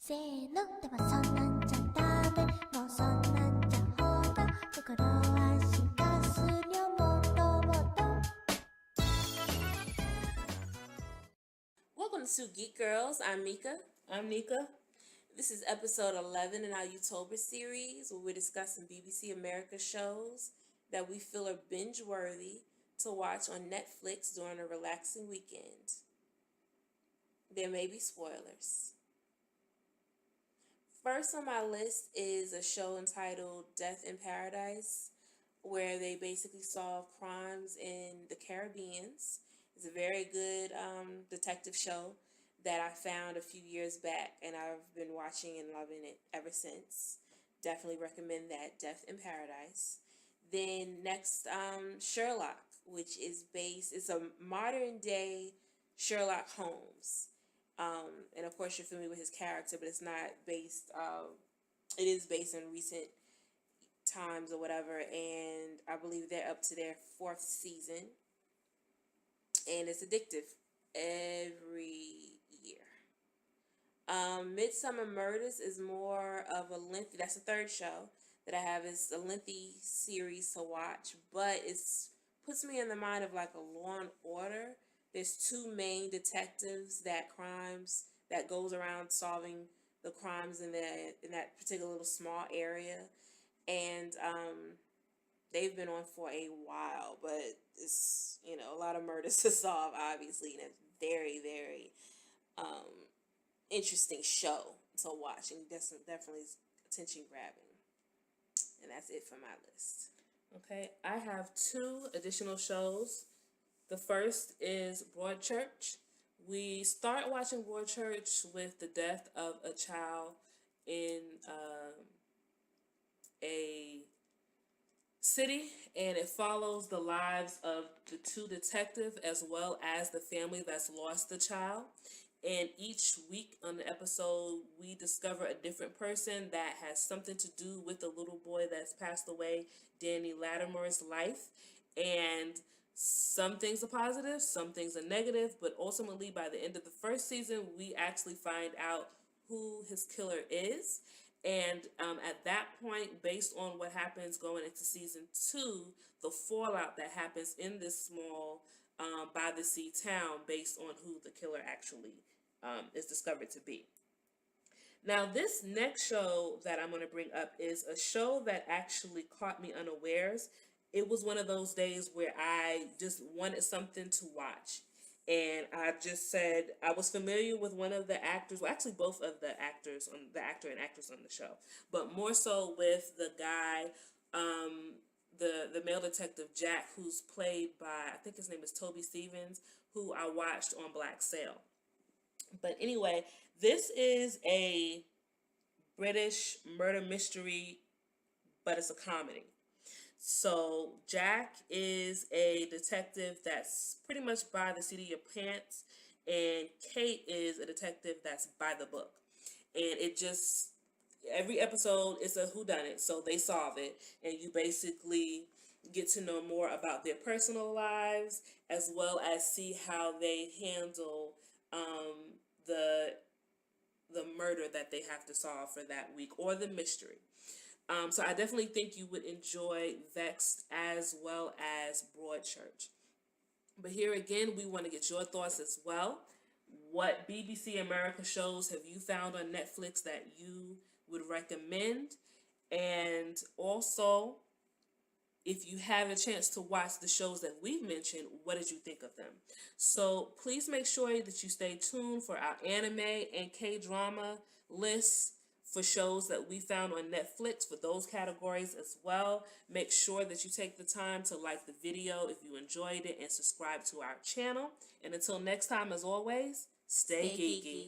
せーのでもそんなんじゃダメもうそんなんじゃほら心は進化するよもっともっと Welcome to Geek Girls. I'm Mika. I'm Nika. This is episode 11 in our You-Tober series where we're discussing BBC America shows that we feel are binge-worthy to watch on Netflix during a relaxing weekend. There may be spoilers. First on my list is a show entitled Death in Paradise, where they basically solve crimes in the Caribbean. It's a very good detective show that I found a few years back, and I've been watching and loving it ever since. Definitely recommend that, Death in Paradise. Then next, Sherlock, which is it's a modern day Sherlock Holmes. And of course, you're familiar with his character, but it's not based, it is based in recent times or whatever. And I believe they're up to their 4th season. And it's addictive every year. MIDSOMER Murders is more of a lengthy, that's the 3rd show that I have. It's a lengthy series to watch, but it's puts me in the mind of like a Law and Order. There's 2 main detectives that goes around solving the crimes in that particular little small area, and they've been on for a while, but it's a lot of murders to solve, obviously, and it's very, very interesting show to watch, and definitely attention grabbing. And that's it for my list. Okay, I have 2 additional shows. The first is BROADCHURCH. We start watching BROADCHURCH with the death of a child in a city, and it follows the lives of the 2 detectives as well as the family that's lost the child. And each week on the episode, we discover a different person that has something to do with the little boy that's passed away, Danny Latimer's life. And some things are positive, some things are negative, but ultimately by the end of the 1st season, we actually find out who his killer is. And at that point, based on what happens going into season 2, the fallout that happens in this small by the sea town based on who the killer actually is discovered to be. Now, this next show that I'm going to bring up is a show that actually caught me unawares. It was one of those days where I just wanted something to watch. And I just said, I was familiar with one of the actors, well, actually both of the actors, the actor and actress on the show, but more so with the guy, the male detective Jack, who's played by, I think his name is Toby Stevens, who I watched on Black Sail. But anyway, this is a British murder mystery, but it's a comedy. So Jack is a detective that's pretty much by the seat of your pants, and Kate is a detective that's by the book. And it just, every episode is a whodunit, so they solve it, and you basically get to know more about their personal lives as well as see how they handle the murder that they have to solve for that week, or the mystery. So I definitely think you would enjoy Vexed as well as Broadchurch. But here again, we want to get your thoughts as well. What BBC America shows have you found on Netflix that you would recommend? And also, if you have a chance to watch the shows that we've mentioned, what did you think of them? So please make sure that you stay tuned for our anime and K-drama lists for shows that we found on Netflix for those categories as well. Make sure that you take the time to like the video if you enjoyed it and subscribe to our channel. And until next time, as always, stay geeky.